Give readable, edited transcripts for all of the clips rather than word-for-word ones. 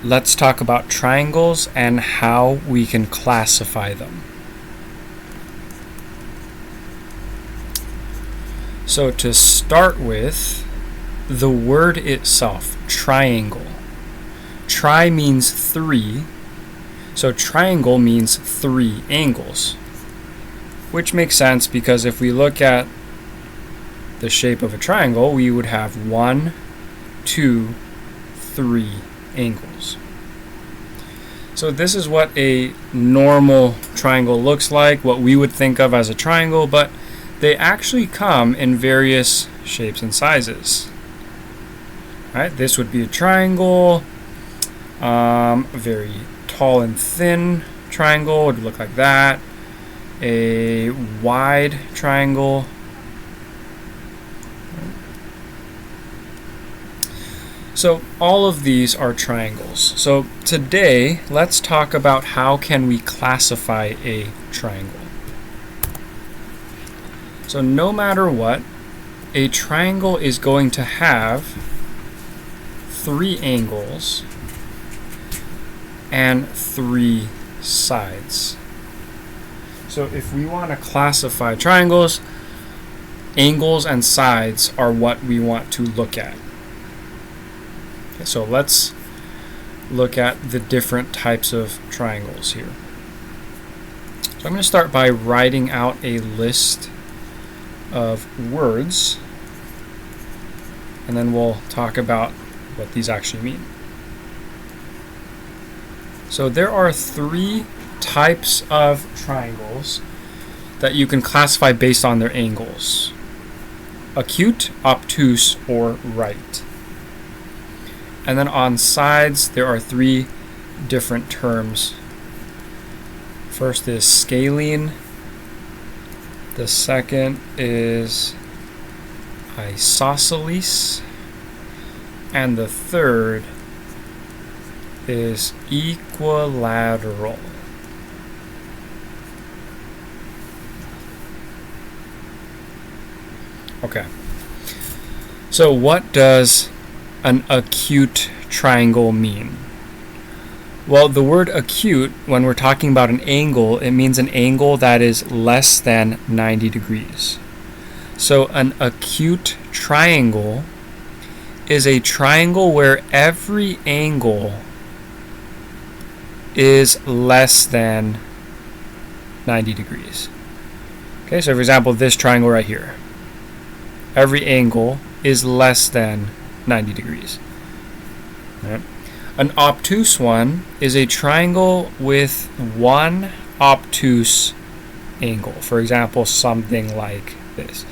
let's talk about triangles and how we can classify them. So to start with, the word itself, triangle. Tri means three, so triangle means three angles, which makes sense because if we look at the shape of a triangle, we would have 1, 2, 3 angles. So this is what a normal triangle looks like, what we would think of as a triangle, but they actually come in various shapes and sizes. All right, this would be a triangle. A very tall and thin triangle would look like that. A wide triangle. So all of these are triangles. So today, let's talk about how can we classify a triangle. So no matter what, a triangle is going to have 3 angles and 3 sides. So if we want to classify triangles, angles and sides are what we want to look at. Okay, so let's look at the different types of triangles here. So I'm going to start by writing out a list of words, and then we'll talk about what these actually mean. So there are 3 types of triangles that you can classify based on their angles: acute, obtuse, or right. And then on sides, there are 3 different terms. First is scalene. The second is isosceles. And the third is equilateral. Okay. So what does an acute triangle mean? Well, the word acute, when we're talking about an angle, it means an angle that is less than 90 degrees. So an acute triangle is a triangle where every angle is less than 90 degrees. Okay, so for example, this triangle right here, every angle is less than 90 degrees. All right. An obtuse one is a triangle with one obtuse angle. For example, something like this.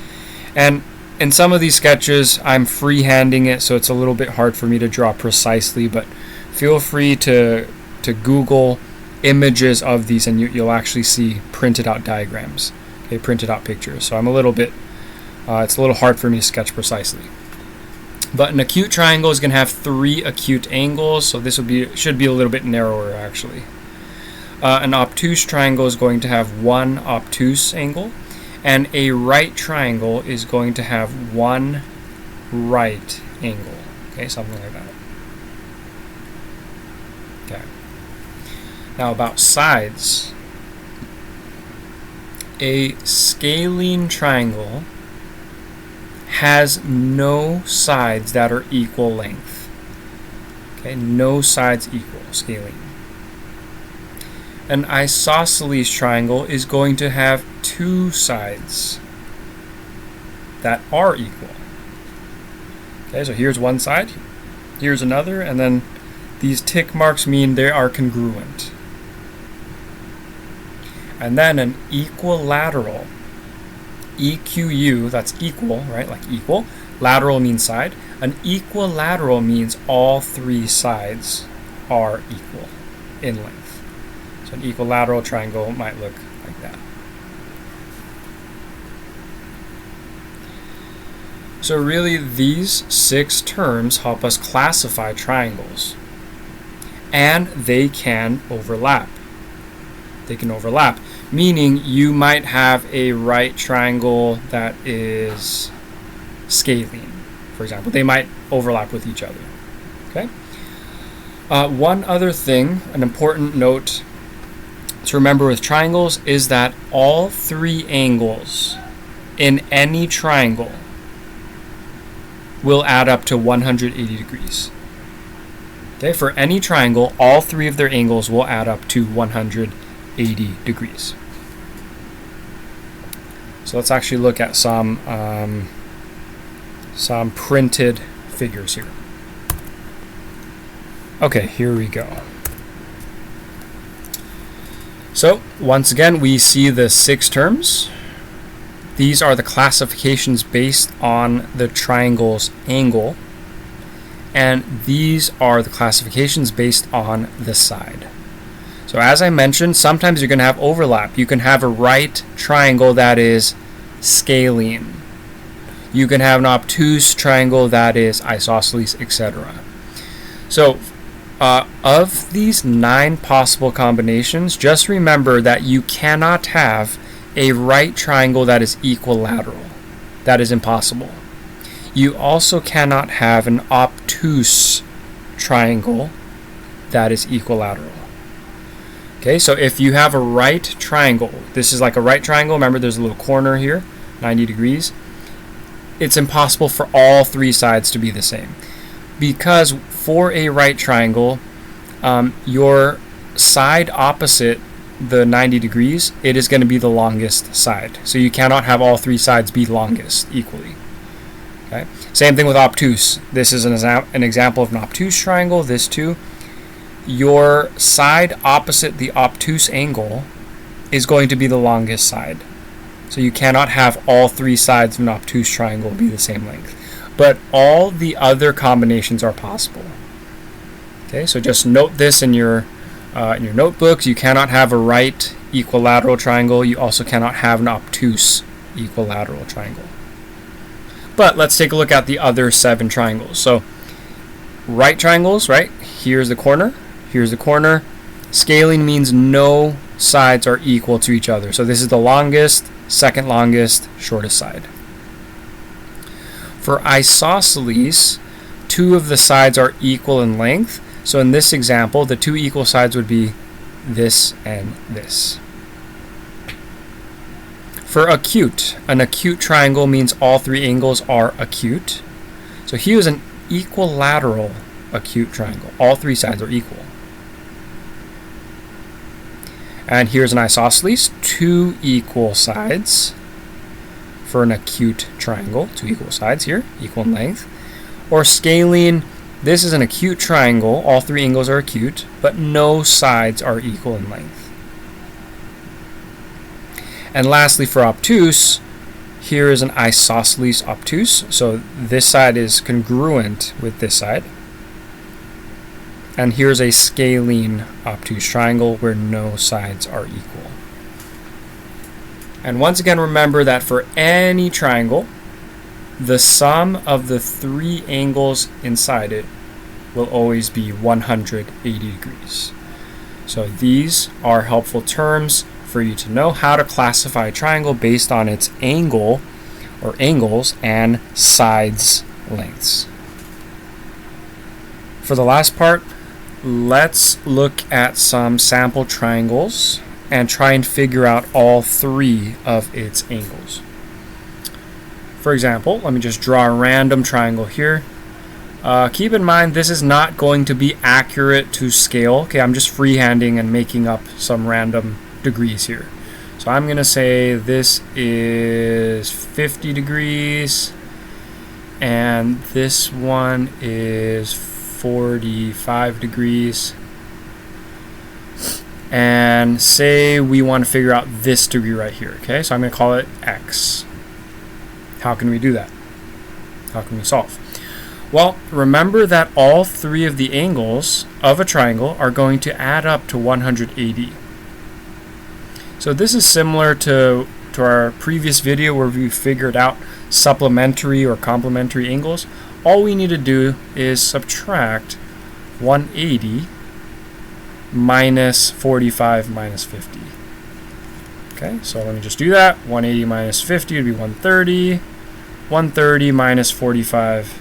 And in some of these sketches, I'm freehanding it, so it's a little bit hard for me to draw precisely, but feel free to Google images of these, and you'll actually see printed out diagrams, okay, printed out pictures. So I'm a little bit, it's a little hard for me to sketch precisely. But an acute triangle is going to have 3 acute angles, so this should be a little bit narrower actually. An obtuse triangle is going to have 1 obtuse angle, and a right triangle is going to have 1 right angle. Okay, something like that. Okay. Now about sides. A scalene triangle has no sides that are equal length. Okay, no sides equal, scalene. An isosceles triangle is going to have 2 sides that are equal. Okay, so here's one side, here's another, and then these tick marks mean they are congruent. And then an equilateral, EQU, that's equal, right? Like equal. Lateral means side. An equilateral means all 3 sides are equal in length. So an equilateral triangle might look like that. So really, these 6 terms help us classify triangles. And they can overlap. They can overlap, meaning you might have a right triangle that is scalene, for example. They might overlap with each other. Okay? One other thing, an important note to remember with triangles is that all three angles in any triangle will add up to 180 degrees. Okay, for any triangle, all three of their angles will add up to 180 degrees. So let's actually look at some printed figures here. Okay, here we go. So once again, we see the 6 terms. These are the classifications based on the triangle's angle, and these are the classifications based on the side. So as I mentioned, sometimes you're going to have overlap. You can have a right triangle that is scalene. You can have an obtuse triangle that is isosceles, etc. So of these 9 possible combinations, just remember that you cannot have a right triangle that is equilateral. That is impossible. You also cannot have an obtuse triangle that is equilateral. Okay, so if you have a right triangle, this is like a right triangle, remember there's a little corner here, 90 degrees. It's impossible for all 3 sides to be the same. Because for a right triangle, your side opposite the 90 degrees, it is going to be the longest side. So you cannot have all 3 sides be longest equally. Okay. Same thing with obtuse. This is an example of an obtuse triangle, this too. Your side opposite the obtuse angle is going to be the longest side. So you cannot have all 3 sides of an obtuse triangle be the same length. But all the other combinations are possible. Okay, so just note this in your notebooks. You cannot have a right equilateral triangle. You also cannot have an obtuse equilateral triangle. But let's take a look at the other 7 triangles. So right triangles, right? Here's the corner. Here's the corner. Scalene means no sides are equal to each other. So this is the longest, second longest, shortest side. For isosceles, 2 of the sides are equal in length. So in this example, the 2 equal sides would be this and this. For acute, an acute triangle means all 3 angles are acute. So here's an equilateral acute triangle. All 3 sides are equal. And here's an isosceles, 2 equal sides. For an acute triangle, 2 equal sides here, equal in length. Or scalene, this is an acute triangle, all 3 angles are acute, but no sides are equal in length. And lastly, for obtuse, here is an isosceles obtuse, so this side is congruent with this side. And here's a scalene obtuse triangle where no sides are equal. And once again, remember that for any triangle, the sum of the 3 angles inside it will always be 180 degrees. So these are helpful terms for you to know how to classify a triangle based on its angle or angles and sides lengths. For the last part, let's look at some sample triangles and try and figure out all 3 of its angles. For example, let me just draw a random triangle here. Keep in mind this is not going to be accurate to scale. Okay, I'm just freehanding and making up some random degrees here. So I'm going to say this is 50 degrees and this one is 45 degrees. And say we want to figure out this degree right here. Okay, so I'm going to call it x. How can we do that? How can we solve? Well, remember that all 3 of the angles of a triangle are going to add up to 180. So this is similar to our previous video where we figured out supplementary or complementary angles. All we need to do is subtract 180 minus 45 minus 50. Okay, so let me just do that. 180 minus 50 would be 130. 130 minus 45.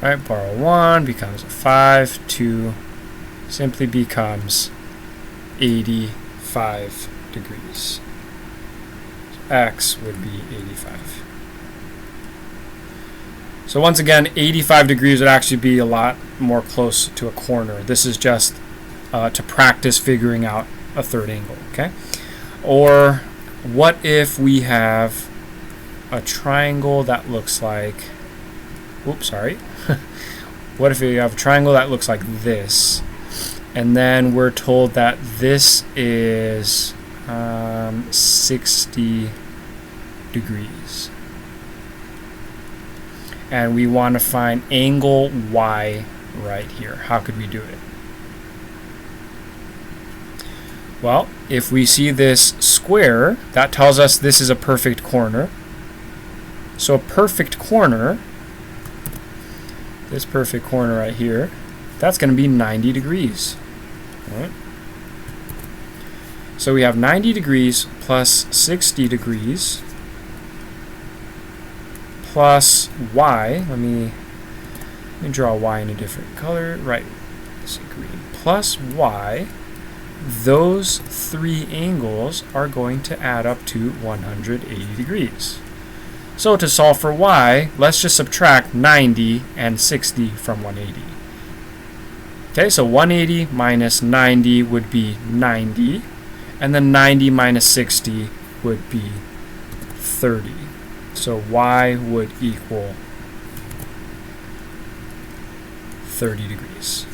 Right, borrow 1 becomes a 5. 2 simply becomes 85 degrees. So x would be 85. So once again, 85 degrees would actually be a lot more close to a corner. This is just to practice figuring out a third angle, okay? Or what if we have a triangle that looks like, oops, sorry. What if we have a triangle that looks like this, and then we're told that this is 60 degrees. And we want to find angle y right here. How could we do it? Well, if we see this square, that tells us this is a perfect corner. So a perfect corner, this perfect corner right here, that's going to be 90 degrees. All right. So we have 90 degrees plus 60 degrees plus y. Let me draw y in a different color. Right, let's see, green. Plus y. Those three angles are going to add up to 180 degrees. So to solve for y, let's just subtract 90 and 60 from 180. Okay, so 180 minus 90 would be 90, and then 90 minus 60 would be 30. So y would equal 30 degrees.